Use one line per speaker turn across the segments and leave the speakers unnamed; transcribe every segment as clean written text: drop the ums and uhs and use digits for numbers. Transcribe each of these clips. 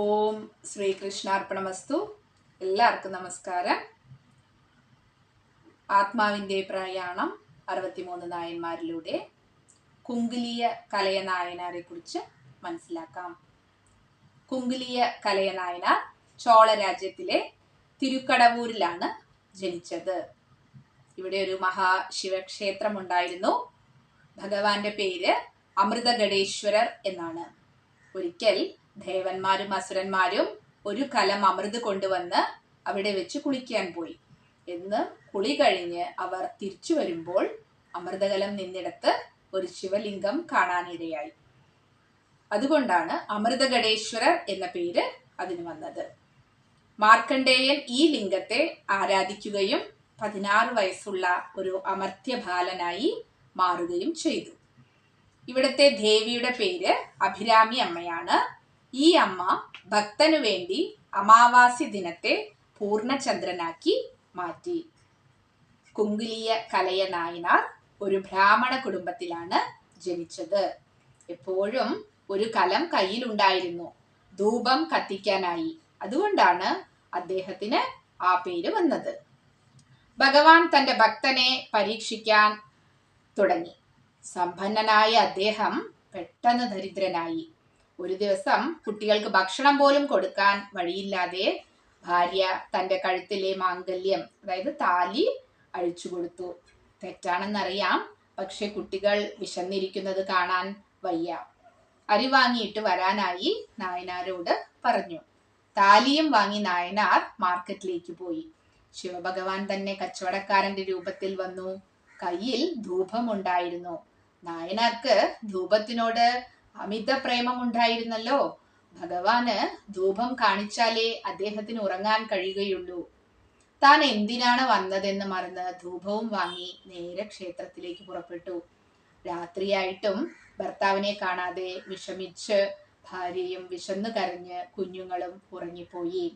ഓം ശ്രീകൃഷ്ണാർപ്പണമസ്തു. എല്ലാവർക്കും നമസ്കാരം. ആത്മാവിൻ്റെ പ്രയാണം 63 നായന്മാരിലൂടെ കുങ്കിലിയ കലയ നായനാരെ കുറിച്ച് മനസ്സിലാക്കാം. കുങ്കിലിയ കലയ നായനാർ ചോള രാജ്യത്തിലെ തിരുക്കടവൂരിലാണ് ജനിച്ചത്. ഇവിടെ ഒരു മഹാശിവക്ഷേത്രം ഉണ്ടായിരുന്നു. ഭഗവാന്റെ പേര് അമൃതഗഡേശ്വരർ എന്നാണ്. ഒരിക്കൽ ദേവന്മാരും അസുരന്മാരും ഒരു കലം അമൃത് കൊണ്ടുവന്ന് അവിടെ വെച്ച് കുളിക്കാൻ പോയി. എന്ന് കുളി കഴിഞ്ഞ് അവർ തിരിച്ചു വരുമ്പോൾ അമൃതകലം നിന്നിടത്ത് ഒരു ശിവലിംഗം കാണാനിടയായി. അതുകൊണ്ടാണ് അമൃതഗഡേശ്വരർ എന്ന പേര് അതിന് വന്നത്. മാർക്കണ്ഡേയൻ ഈ ലിംഗത്തെ ആരാധിക്കുകയും 16 വയസ്സുള്ള ഒരു അമർത്യ ബാലനായി മാറുകയും ചെയ്തു. ഇവിടുത്തെ ദേവിയുടെ പേര് അഭിരാമി അമ്മയാണ്. ഈ അമ്മ ഭക്തനു വേണ്ടി അമാവാസി ദിനത്തെ പൂർണ്ണചന്ദ്രനാക്കി മാറ്റി. കുങ്കിലിയ കലയ നായനാർ ഒരു ബ്രാഹ്മണ കുടുംബത്തിലാണ് ജനിച്ചത്. എപ്പോഴും ഒരു കലം കയ്യിലുണ്ടായിരുന്നു, ധൂപം കത്തിക്കാനായി. അതുകൊണ്ടാണ് അദ്ദേഹത്തിന് ആ പേര് വന്നത്. ഭഗവാൻ തന്റെ ഭക്തനെ പരീക്ഷിക്കാൻ തുടങ്ങി. സമ്പന്നനായ അദ്ദേഹം പെട്ടെന്ന് ദരിദ്രനായി. ഒരു ദിവസം കുട്ടികൾക്ക് ഭക്ഷണം പോലും കൊടുക്കാൻ വഴിയില്ലാതെ ഭാര്യ തന്റെ കഴുത്തിലെ മാംഗല്യം, അതായത് താലി, അഴിച്ചു കൊടുത്തു. തെറ്റാണെന്നറിയാം, പക്ഷെ കുട്ടികൾ വിശന്നിരിക്കുന്നത് കാണാൻ വയ്യ. അരി വാങ്ങിയിട്ട് വരാനായി നായനാരോട് പറഞ്ഞു. താലിയും വാങ്ങി നായനാർ മാർക്കറ്റിലേക്ക് പോയി. ശിവഭഗവാൻ തന്നെ കച്ചവടക്കാരന്റെ രൂപത്തിൽ വന്നു. കയ്യിൽ ധൂപമുണ്ടായിരുന്നു. നായനാർക്ക് ധൂപത്തിനോട് അമിത പ്രേമമുണ്ടായിരുന്നല്ലോ. ഭഗവാന് ധൂപം കാണിച്ചാലേ അദ്ദേഹത്തിന് ഉറങ്ങാൻ കഴിയുകയുള്ളൂ. താൻ എന്തിനാണ് വന്നതെന്ന് മറന്ന് ധൂപവും വാങ്ങി നേരെ ക്ഷേത്രത്തിലേക്ക് പുറപ്പെട്ടു. രാത്രിയായിട്ടും ഭർത്താവിനെ കാണാതെ വിഷമിച്ച് ഭാര്യയും വിശന്നു കരഞ്ഞ് കുഞ്ഞുങ്ങളും ഉറങ്ങിപ്പോയി.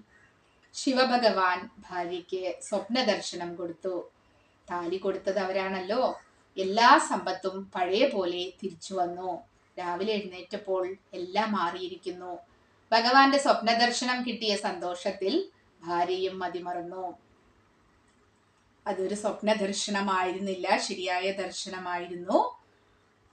ശിവഭഗവാൻ ഭാര്യയ്ക്ക് സ്വപ്ന ദർശനം കൊടുത്തു. താലി കൊടുത്തത് അവരാണല്ലോ. എല്ലാ സമ്പത്തും പഴയ പോലെ തിരിച്ചു വന്നു. രാവിലെ എഴുന്നേറ്റപ്പോൾ എല്ലാം മാറിയിരിക്കുന്നു. ഭഗവാന്റെ സ്വപ്ന ദർശനം കിട്ടിയ സന്തോഷത്തിൽ ഭാര്യയും മതിമറന്നു. അതൊരു സ്വപ്ന ദർശനമായിരുന്നില്ല, ശരിയായ ദർശനമായിരുന്നു.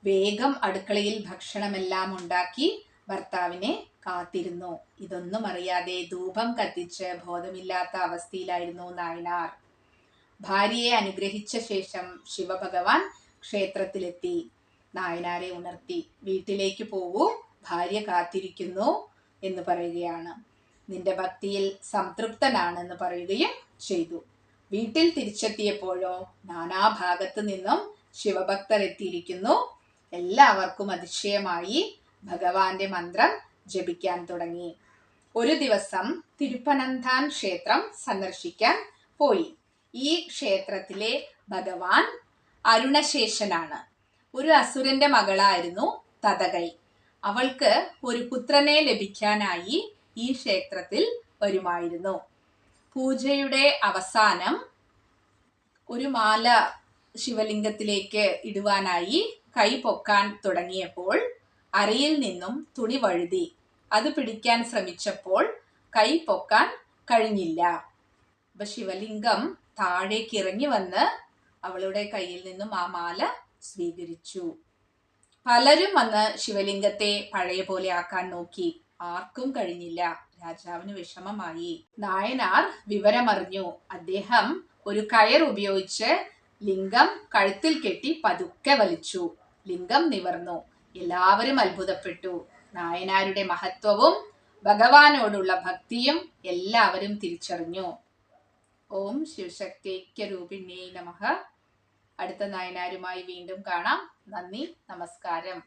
വേഗം അടുക്കളയിൽ ഭക്ഷണമെല്ലാം ഉണ്ടാക്കി ഭർത്താവിനെ കാത്തിരുന്നു. ഇതൊന്നും അറിയാതെ ധൂപം കത്തിച്ച് ബോധമില്ലാത്ത അവസ്ഥയിലായിരുന്നു നായനാർ. ഭാര്യയെ അനുഗ്രഹിച്ച ശേഷം ശിവഭഗവാൻ ക്ഷേത്രത്തിലെത്തി. നായനാരെ ഉണർത്തി. വീട്ടിലേക്ക് പോവൂ, ഭാര്യ കാത്തിരിക്കുന്നു എന്ന് പറയുകയാണ്. നിന്റെ ഭക്തിയിൽ സംതൃപ്തനാണെന്ന് പറയുകയും ചെയ്തു. വീട്ടിൽ തിരിച്ചെത്തിയപ്പോഴോ നാനാഭാഗത്തു നിന്നും ശിവഭക്തർ എത്തിയിരിക്കുന്നു. എല്ലാവർക്കും അതിശയമായി. ഭഗവാന്റെ മന്ത്രം ജപിക്കാൻ തുടങ്ങി. ഒരു ദിവസം തിരുപ്പനന്താൻ ക്ഷേത്രം സന്ദർശിക്കാൻ പോയി. ഈ ക്ഷേത്രത്തിലെ ഭഗവാൻ അരുണശേഷനാണ്. ഒരു അസുരന്റെ മകളായിരുന്നു തതകൈ. അവൾക്ക് ഒരു പുത്രനെ ലഭിക്കാനായി ഈ ക്ഷേത്രത്തിൽ വരുമായിരുന്നു. പൂജയുടെ അവസാനം ഒരു മാല ശിവലിംഗത്തിലേക്ക് ഇടുവാനായി കൈ പൊക്കാൻ തുടങ്ങിയപ്പോൾ അരയിൽ നിന്നും തുണി വഴുതി. അത് പിടിക്കാൻ ശ്രമിച്ചപ്പോൾ കൈ പൊക്കാൻ കഴിഞ്ഞില്ല. അപ്പൊ ശിവലിംഗം താഴേക്ക് ഇറങ്ങി വന്ന് അവളുടെ കയ്യിൽ നിന്നും ആ മാല സ്വീകരിച്ചു. പലരും വന്ന് ശിവലിംഗത്തെ പഴയ പോലെ ആക്കാൻ നോക്കി. ആർക്കും കഴിഞ്ഞില്ല. രാജാവിന് വിഷമമായി. നായനാർ വിവരമറിഞ്ഞു. അദ്ദേഹം ഒരു കയർ ഉപയോഗിച്ച് ലിംഗം കഴുത്തിൽ കെട്ടി പതുക്കെ വലിച്ചു. ലിംഗം നിവർന്നു. എല്ലാവരും അത്ഭുതപ്പെട്ടു. നായനാരുടെ മഹത്വവും ഭഗവാനോടുള്ള ഭക്തിയും എല്ലാവരും തിരിച്ചറിഞ്ഞു. ഓം ശിവശക്തൈക്യരൂപിണ്യൈ നമഃ. അടുത്ത നായനാരുമായി വീണ്ടും കാണാം. നന്ദി, നമസ്കാരം.